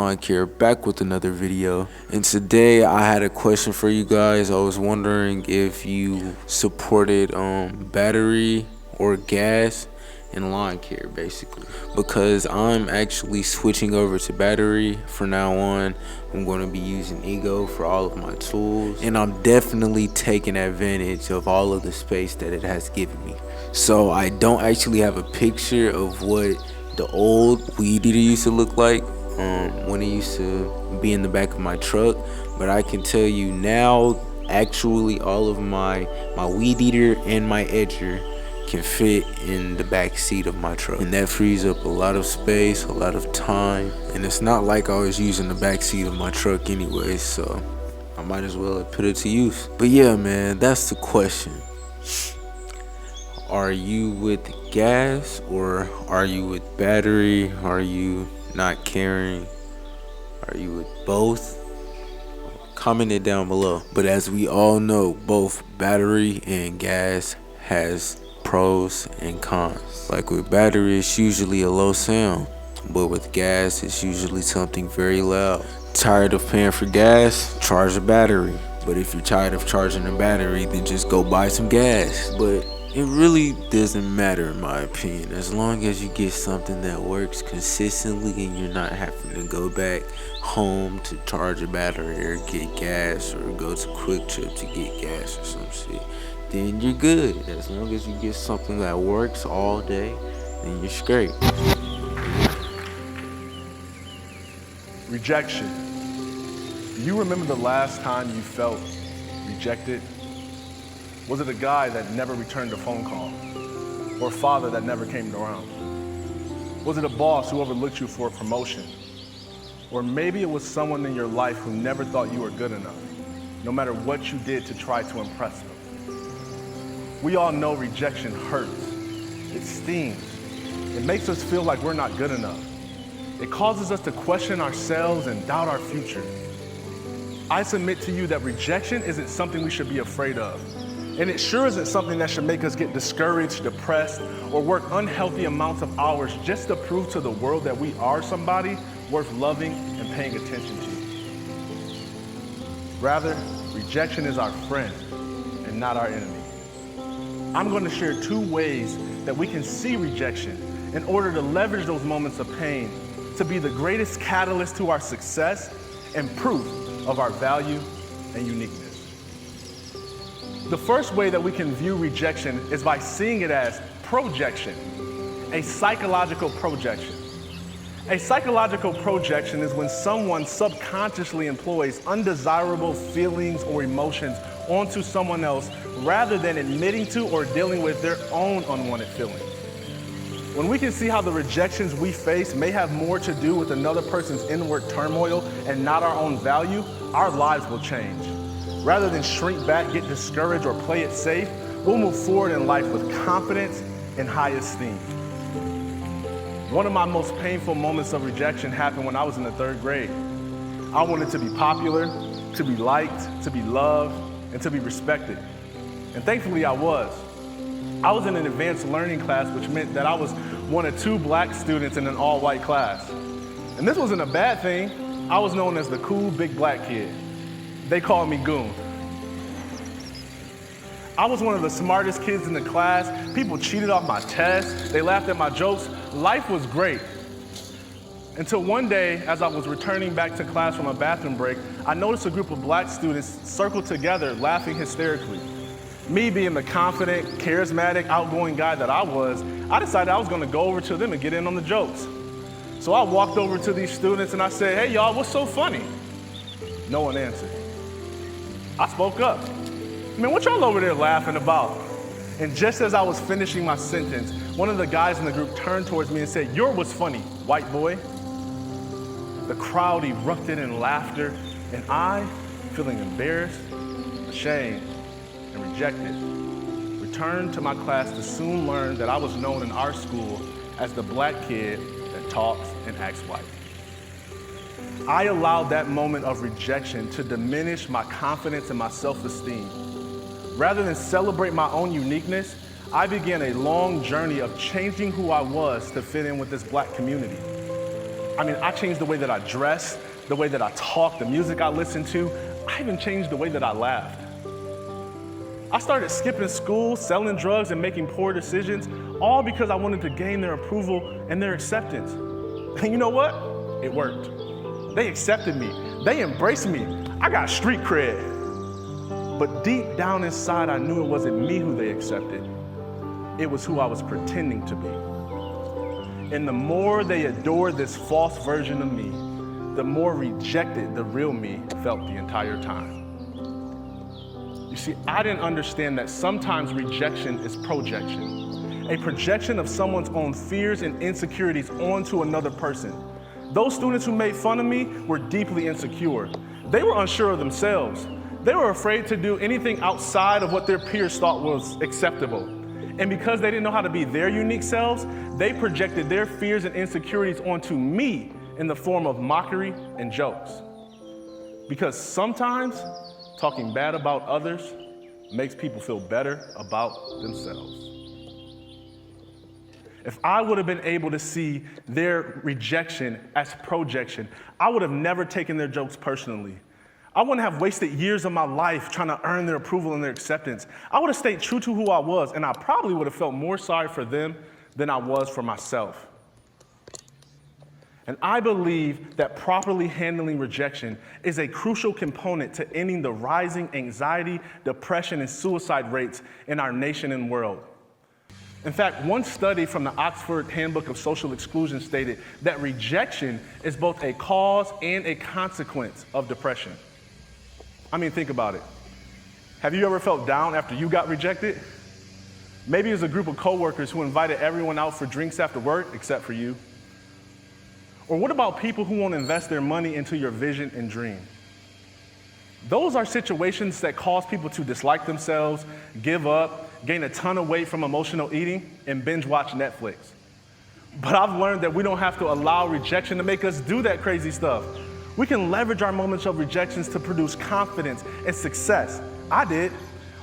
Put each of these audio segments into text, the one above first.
Lawn Care, back with another video. And today I had a question for you guys. I was wondering if you supported battery or gas in lawn care, basically, because I'm actually switching over to battery from now on. I'm going to be using Ego for all of my tools, and I'm definitely taking advantage of all of the space that it has given me. So I don't actually have a picture of what the old weed eater used to look like when it used to be in the back of my truck, but I can tell you now, actually all of my weed eater and my edger can fit in the back seat of my truck, and that frees up a lot of space, a lot of time, and it's not like I was using the back seat of my truck anyway, so I might as well have put it to use. But yeah, man, that's the question. Are you with gas or are you with battery? Are you not caring? Are you with both? Comment it down below. But as we all know, both battery and gas has pros and cons. Like with battery, it's usually a low sound, but with gas, it's usually something very loud. Tired of paying for gas? Charge a battery. But if you're tired of charging a battery, then just go buy some gas. But it really doesn't matter, in my opinion, as long as you get something that works consistently and you're not having to go back home to charge a battery or get gas or go to Quick Trip to get gas or some shit. Then you're good. As long as you get something that works all day, then you're straight. Rejection. Do you remember the last time you felt rejected? Was it a guy that never returned a phone call? Or a father that never came around? Was it a boss who overlooked you for a promotion? Or maybe it was someone in your life who never thought you were good enough, no matter what you did to try to impress them. We all know rejection hurts. It stings. It makes us feel like we're not good enough. It causes us to question ourselves and doubt our future. I submit to you that rejection isn't something we should be afraid of. And it sure isn't something that should make us get discouraged, depressed, or work unhealthy amounts of hours just to prove to the world that we are somebody worth loving and paying attention to. Rather, rejection is our friend and not our enemy. I'm going to share 2 ways that we can see rejection in order to leverage those moments of pain to be the greatest catalyst to our success and proof of our value and uniqueness. The first way that we can view rejection is by seeing it as projection, a psychological projection. A psychological projection is when someone subconsciously employs undesirable feelings or emotions onto someone else rather than admitting to or dealing with their own unwanted feelings. When we can see how the rejections we face may have more to do with another person's inward turmoil and not our own value, our lives will change. Rather than shrink back, get discouraged, or play it safe, we'll move forward in life with confidence and high esteem. One of my most painful moments of rejection happened when I was in the 3rd grade. I wanted to be popular, to be liked, to be loved, and to be respected. And thankfully I was. I was in an advanced learning class, which meant that I was one of 2 black students in an all-white class. And this wasn't a bad thing. I was known as the cool big black kid. They called me Goon. I was one of the smartest kids in the class. People cheated off my tests. They laughed at my jokes. Life was great. Until one day, as I was returning back to class from a bathroom break, I noticed a group of black students circled together, laughing hysterically. Me being the confident, charismatic, outgoing guy that I was, I decided I was gonna go over to them and get in on the jokes. So I walked over to these students and I said, "Hey y'all, what's so funny?" No one answered. I spoke up. "Man, what y'all over there laughing about?" And just as I was finishing my sentence, one of the guys in the group turned towards me and said, "You're what's funny, white boy." The crowd erupted in laughter, and I, feeling embarrassed, ashamed, and rejected, returned to my class to soon learn that I was known in our school as the black kid that talks and acts white. I allowed that moment of rejection to diminish my confidence and my self-esteem. Rather than celebrate my own uniqueness, I began a long journey of changing who I was to fit in with this black community. I mean, I changed the way that I dressed, the way that I talked, the music I listened to. I even changed the way that I laughed. I started skipping school, selling drugs, and making poor decisions, all because I wanted to gain their approval and their acceptance. And you know what? It worked. They accepted me. They embraced me. I got street cred. But deep down inside, I knew it wasn't me who they accepted. It was who I was pretending to be. And the more they adored this false version of me, the more rejected the real me felt the entire time. You see, I didn't understand that sometimes rejection is projection, a projection of someone's own fears and insecurities onto another person. Those students who made fun of me were deeply insecure. They were unsure of themselves. They were afraid to do anything outside of what their peers thought was acceptable. And because they didn't know how to be their unique selves, they projected their fears and insecurities onto me in the form of mockery and jokes. Because sometimes talking bad about others makes people feel better about themselves. If I would have been able to see their rejection as projection, I would have never taken their jokes personally. I wouldn't have wasted years of my life trying to earn their approval and their acceptance. I would have stayed true to who I was, and I probably would have felt more sorry for them than I was for myself. And I believe that properly handling rejection is a crucial component to ending the rising anxiety, depression, and suicide rates in our nation and world. In fact, one study from the Oxford Handbook of Social Exclusion stated that rejection is both a cause and a consequence of depression. I mean, think about it. Have you ever felt down after you got rejected? Maybe it was a group of coworkers who invited everyone out for drinks after work, except for you. Or what about people who won't invest their money into your vision and dream? Those are situations that cause people to dislike themselves, give up, gain a ton of weight from emotional eating, and binge watch Netflix. But I've learned that we don't have to allow rejection to make us do that crazy stuff. We can leverage our moments of rejections to produce confidence and success. I did.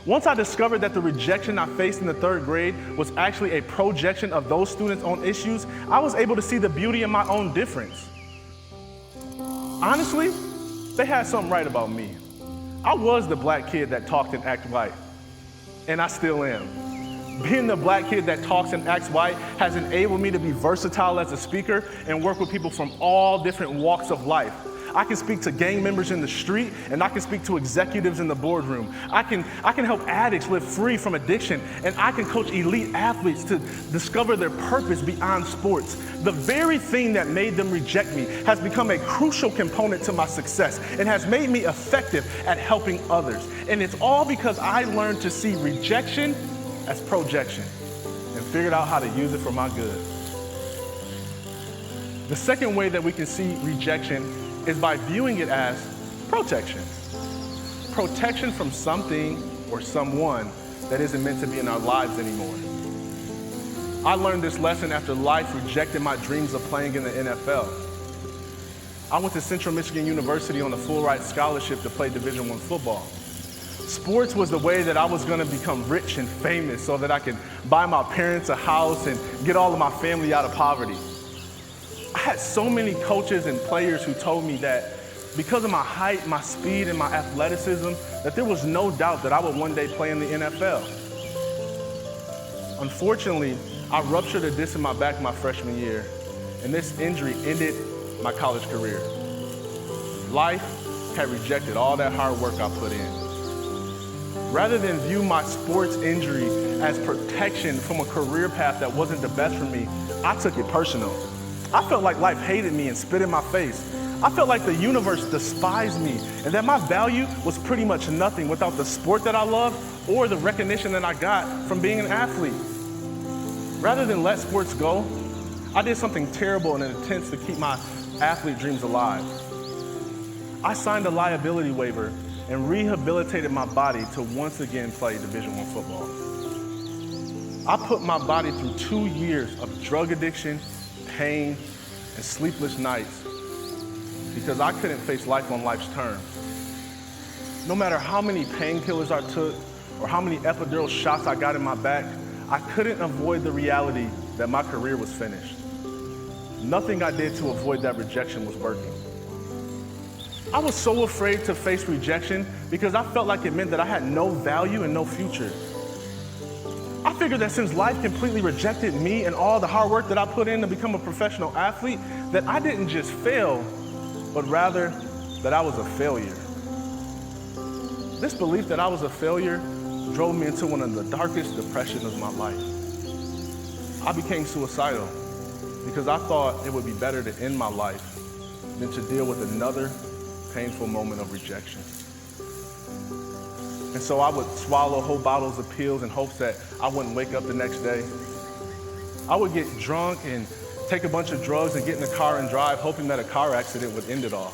Once I discovered that the rejection I faced in the 3rd grade was actually a projection of those students' own issues, I was able to see the beauty in my own difference. Honestly, they had something right about me. I was the black kid that talked and acted white, and I still am. Being the black kid that talks and acts white has enabled me to be versatile as a speaker and work with people from all different walks of life. I can speak to gang members in the street, and I can speak to executives in the boardroom. I can help addicts live free from addiction, and I can coach elite athletes to discover their purpose beyond sports. The very thing that made them reject me has become a crucial component to my success and has made me effective at helping others. And it's all because I learned to see rejection as projection and figured out how to use it for my good. The second way that we can see rejection is by viewing it as protection. Protection from something or someone that isn't meant to be in our lives anymore. I learned this lesson after life rejected my dreams of playing in the NFL. I went to Central Michigan University on a full-ride scholarship to play Division I football. Sports was the way that I was gonna become rich and famous so that I could buy my parents a house and get all of my family out of poverty. I had so many coaches and players who told me that because of my height, my speed, and my athleticism, that there was no doubt that I would one day play in the NFL. Unfortunately, I ruptured a disc in my back my freshman year, and this injury ended my college career. Life had rejected all that hard work I put in. Rather than view my sports injury as protection from a career path that wasn't the best for me, I took it personal. I felt like life hated me and spit in my face. I felt like the universe despised me and that my value was pretty much nothing without the sport that I loved or the recognition that I got from being an athlete. Rather than let sports go, I did something terrible in an attempt to keep my athlete dreams alive. I signed a liability waiver and rehabilitated my body to once again play Division I football. I put my body through 2 years of drug addiction, pain, and sleepless nights because I couldn't face life on life's terms. No matter how many painkillers I took or how many epidural shots I got in my back, I couldn't avoid the reality that my career was finished. nothing I did to avoid that rejection was working. I was so afraid to face rejection because I felt like it meant that I had no value and no future. I figured that since life completely rejected me and all the hard work that I put in to become a professional athlete, that I didn't just fail, but rather that I was a failure. This belief that I was a failure drove me into one of the darkest depressions of my life. I became suicidal because I thought it would be better to end my life than to deal with another painful moment of rejection. And so I would swallow whole bottles of pills in hopes that I wouldn't wake up the next day. I would get drunk and take a bunch of drugs and get in the car and drive, hoping that a car accident would end it all.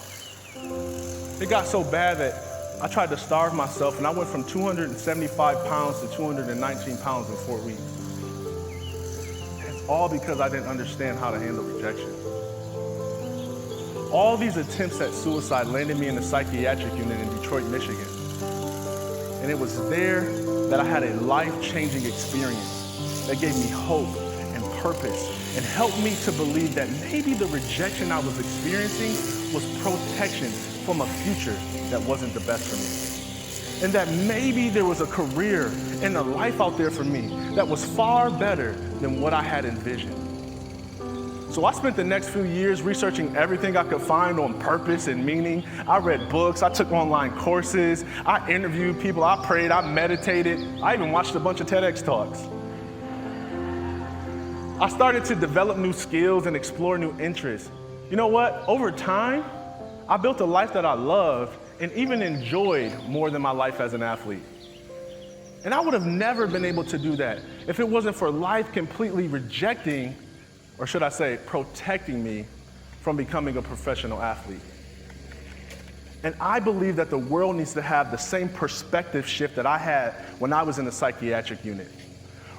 It got so bad that I tried to starve myself, and I went from 275 pounds to 219 pounds in 4 weeks. It's all because I didn't understand how to handle rejection. All these attempts at suicide landed me in the psychiatric unit in Detroit, Michigan. And it was there that I had a life-changing experience that gave me hope and purpose and helped me to believe that maybe the rejection I was experiencing was protection from a future that wasn't the best for me. And that maybe there was a career and a life out there for me that was far better than what I had envisioned. So I spent the next few years researching everything I could find on purpose and meaning. I read books, I took online courses, I interviewed people, I prayed, I meditated, I even watched a bunch of TEDx talks. I started to develop new skills and explore new interests. You know what? Over time, I built a life that I loved and even enjoyed more than my life as an athlete. And I would have never been able to do that if it wasn't for life completely rejecting, or should I say, protecting me from becoming a professional athlete. And I believe that the world needs to have the same perspective shift that I had when I was in the psychiatric unit.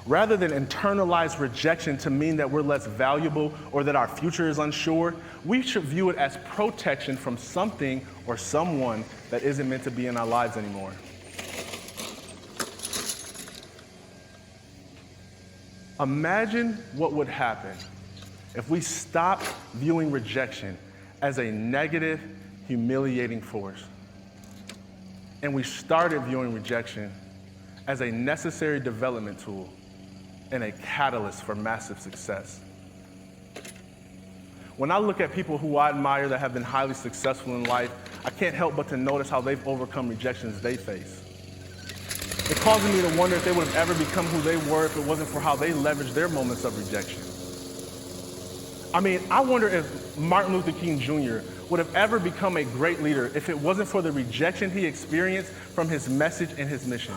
Rather than internalize rejection to mean that we're less valuable or that our future is unsure, we should view it as protection from something or someone that isn't meant to be in our lives anymore. Imagine what would happen if we stopped viewing rejection as a negative, humiliating force, and we started viewing rejection as a necessary development tool and a catalyst for massive success. When I look at people who I admire that have been highly successful in life, I can't help but to notice how they've overcome rejections they face. It causes me to wonder if they would have ever become who they were if it wasn't for how they leveraged their moments of rejection. I mean, I wonder if Martin Luther King Jr. would have ever become a great leader if it wasn't for the rejection he experienced from his message and his mission.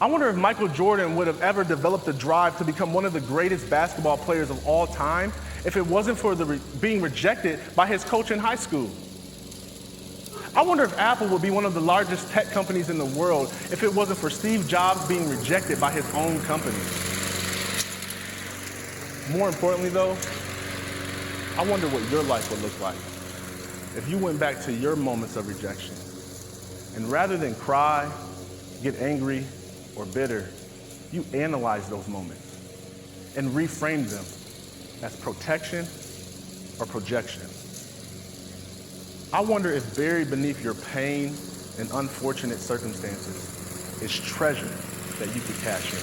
I wonder if Michael Jordan would have ever developed the drive to become one of the greatest basketball players of all time if it wasn't for being rejected by his coach in high school. I wonder if Apple would be one of the largest tech companies in the world if it wasn't for Steve Jobs being rejected by his own company. More importantly though, I wonder what your life would look like if you went back to your moments of rejection and rather than cry, get angry, or bitter, you analyze those moments and reframe them as protection or projection. I wonder if buried beneath your pain and unfortunate circumstances is treasure that you could cash in.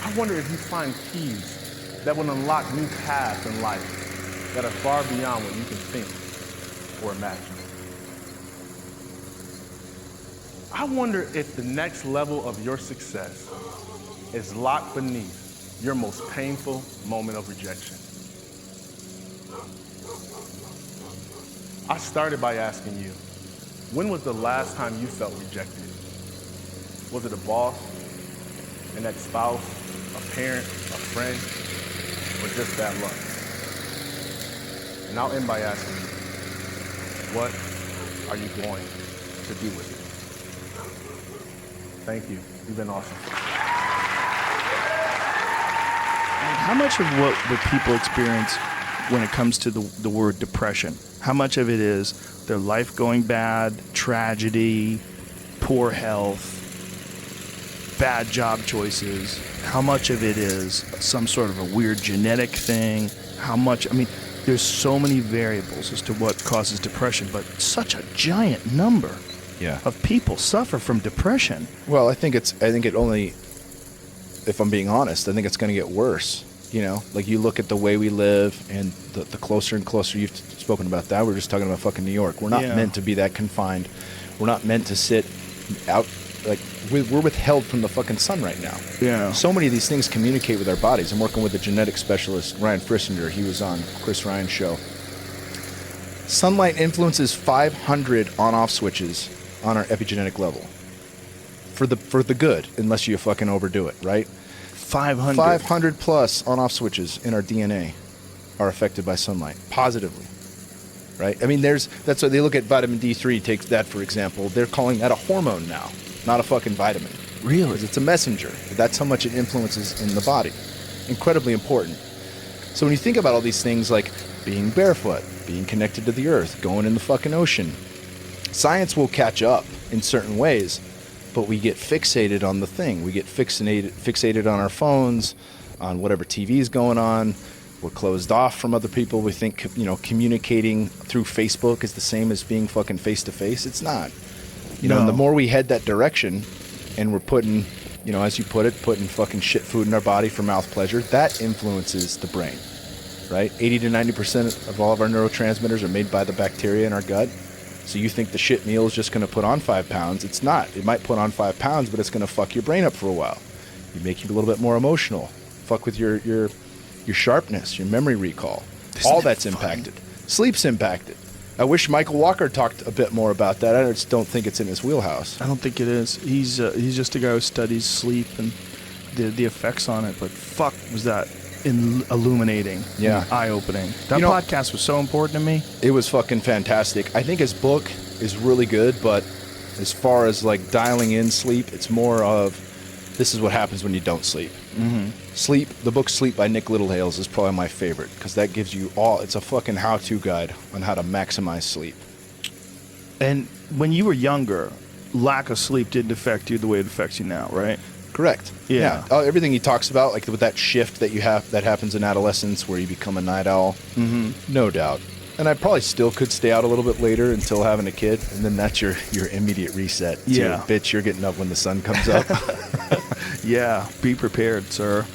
I wonder if you find keys that will unlock new paths in life that are far beyond what you can think or imagine. I wonder if the next level of your success is locked beneath your most painful moment of rejection. I started by asking you, when was the last time you felt rejected? Was it a boss, an ex-spouse, a parent, a friend, or just bad luck? And I'll end by asking you, what are you going to do with it? Thank you. You've been awesome. How much of what people experience when it comes to the word depression, how much of it is their life going bad, tragedy, poor health? bad job choices? How much of it is some sort of a weird genetic thing? How much, I mean, there's so many variables as to what causes depression, but such a giant number of people suffer from depression. Well, I think it only, if I'm being honest, I think it's going to get worse. You know, like you look at the way we live, and the closer and closer, you've spoken about that. We're just talking about fucking New York. We're not meant to be that confined. We're not meant to sit out, like, we're withheld from the fucking sun right now. Yeah. So many of these things communicate with our bodies. I'm working with a genetic specialist, Ryan Frissinger. He was on Chris Ryan's show. Sunlight influences 500 on-off switches on our epigenetic level. For the good, unless you fucking overdo it, right? 500 plus on-off switches in our DNA are affected by sunlight positively, right? I mean, that's why they look at vitamin D3. Take that for example. They're calling that a hormone now, not a fucking vitamin. Really? 'Cause it's a messenger. That's how much it influences in the body. Incredibly important. So when you think about all these things like being barefoot, being connected to the earth, going in the fucking ocean, science will catch up in certain ways. But we get fixated on the thing. We get fixated on our phones, on whatever TV is going on. We're closed off from other people. We think, communicating through Facebook is the same as being fucking face to face. It's not. And the more we head that direction, and we're putting, as you put it, putting fucking shit food in our body for mouth pleasure, that influences the brain, right? 80 to 90% of all of our neurotransmitters are made by the bacteria in our gut. So you think the shit meal is just going to put on 5 pounds. It's not. It might put on 5 pounds, but it's going to fuck your brain up for a while. You make you a little bit more emotional. Fuck with your sharpness, your memory recall. All that's impacted. Sleep's impacted. I wish Michael Walker talked a bit more about that. I just don't think it's in his wheelhouse. I don't think it is. He's just a guy who studies sleep and the effects on it. But fuck, was that illuminating, eye-opening. That podcast was so important to me. It was fucking fantastic. I think his book is really good, but as far as like dialing in sleep, it's more of this is what happens when you don't sleep. Mm-hmm. Sleep, the book Sleep by Nick Littlehales is probably my favorite because that gives you it's a fucking how-to guide on how to maximize sleep. And when you were younger, lack of sleep didn't affect you the way it affects you now, right? Correct. Yeah. Everything he talks about, like with that shift that you have, that happens in adolescence where you become a night owl. Mm-hmm. No doubt. And I probably still could stay out a little bit later until having a kid, and then that's your immediate reset. Yeah. Bitch, you're getting up when the sun comes up. Yeah. Be prepared, sir.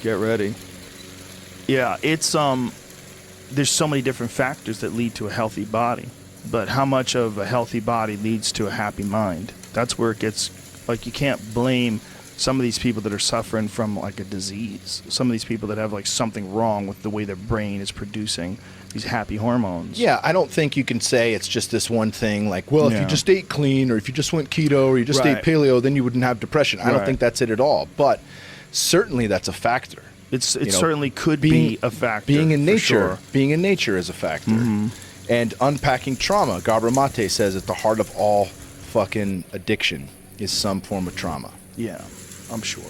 Get ready. Yeah, it's there's so many different factors that lead to a healthy body, but how much of a healthy body leads to a happy mind? That's where it gets, like, you can't blame some of these people that are suffering from like a disease. Some of these people that have like something wrong with the way their brain is producing these happy hormones. Yeah, I don't think you can say it's just this one thing. Like, well, if you just ate clean, or if you just went keto, or you just ate paleo, then you wouldn't have depression. I don't think that's it at all. But certainly that's a factor. It certainly could be a factor. Being in nature, sure. being in nature is a factor. Mm-hmm. And unpacking trauma. Gabor Mate says at the heart of all fucking addiction is some form of trauma. Yeah, I'm sure.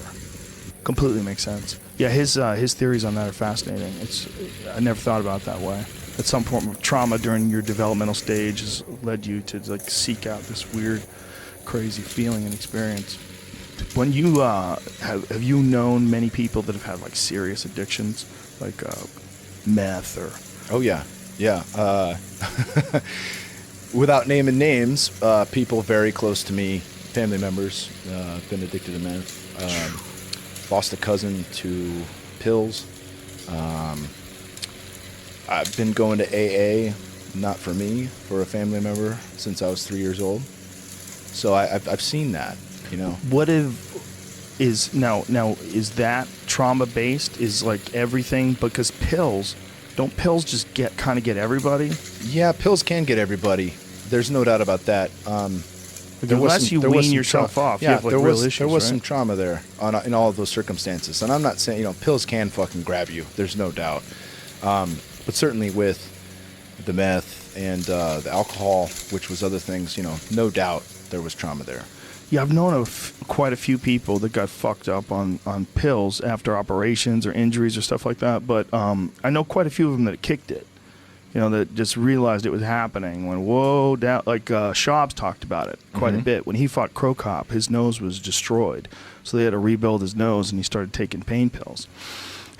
Completely makes sense. Yeah, his theories on that are fascinating. I never thought about it that way. That some form of trauma during your developmental stage has led you to like seek out this weird, crazy feeling and experience. When you have you known many people that have had like serious addictions, like meth or? Oh yeah. Without naming names, people very close to me, family members, been addicted to meth. Lost a cousin to pills. I've been going to AA, not for me, for a family member since I was 3 years old. So I've seen that. What is that trauma based? Is like everything, because don't pills just kind of get everybody? Yeah, pills can get everybody. There's no doubt about that. Unless you wean yourself off, you have like real issues. There was some trauma there in all of those circumstances, and I'm not saying pills can fucking grab you. There's no doubt, but certainly with the meth and the alcohol, which was other things, no doubt there was trauma there. Yeah, I've known of quite a few people that got fucked up on pills after operations or injuries or stuff like that. But I know quite a few of them that kicked it. that just realized it was happening. When whoa down, like Schaub's talked about it quite a bit. When he fought Crow Cop, his nose was destroyed, so they had to rebuild his nose, and he started taking pain pills.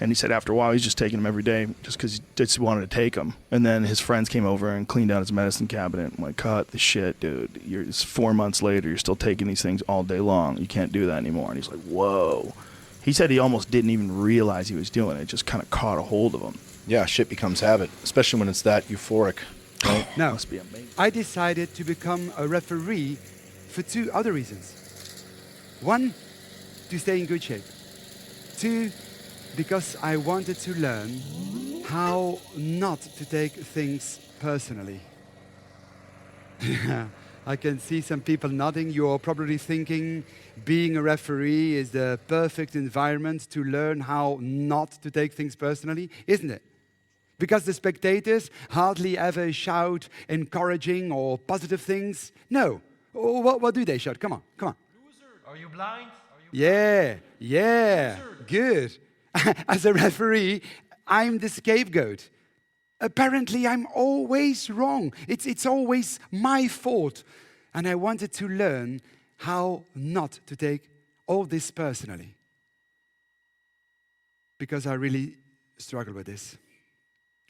And he said after a while, he's just taking them every day just because he just wanted to take them. And then his friends came over and cleaned out his medicine cabinet. I'm like, cut the shit, dude. It's 4 months later, you're still taking these things all day long. You can't do that anymore. And he's like, whoa. He said he almost didn't even realize he was doing it. It just kind of caught a hold of him. Yeah, shit becomes habit, especially when it's that euphoric. Right? Now, Must be amazing. I decided to become a referee for 2 other reasons. 1, to stay in good shape. 2, because I wanted to learn how not to take things personally. I can see some people nodding. You're probably thinking being a referee is the perfect environment to learn how not to take things personally, isn't it? Because the spectators hardly ever shout encouraging or positive things. No. Oh, what do they shout? Come on, come on. Loser. Are you blind? Yeah, good. As a referee, I'm the scapegoat. Apparently, I'm always wrong. It's always my fault. And I wanted to learn how not to take all this personally. Because I really struggle with this.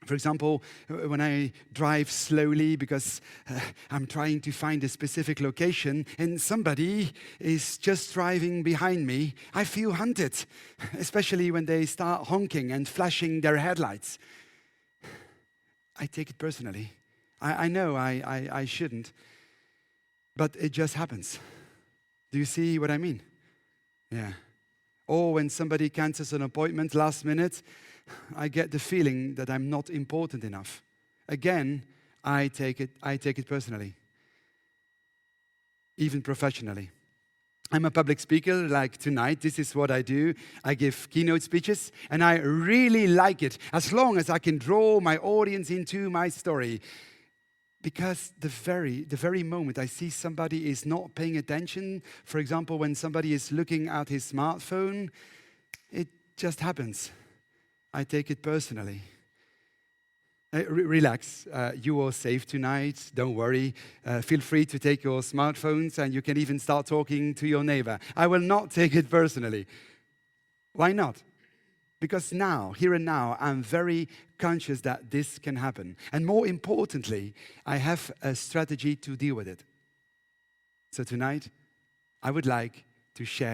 For example, when I drive slowly because I'm trying to find a specific location and somebody is just driving behind me, I feel hunted, especially when they start honking and flashing their headlights. I take it personally. I know I shouldn't, but it just happens. Do you see what I mean? Yeah. Or when somebody cancels an appointment last minute, I get the feeling that I'm not important enough. Again, I take it personally, even professionally. I'm a public speaker, like tonight. This is what I do. I give keynote speeches, and I really like it, as long as I can draw my audience into my story. Because the very moment I see somebody is not paying attention, for example, when somebody is looking at his smartphone, it just happens. I take it personally. Relax, you are safe tonight, don't worry. Feel free to take your smartphones and you can even start talking to your neighbor. I will not take it personally. Why not? Because now, here and now, I'm very conscious that this can happen. And more importantly, I have a strategy to deal with it. So tonight, I would like to share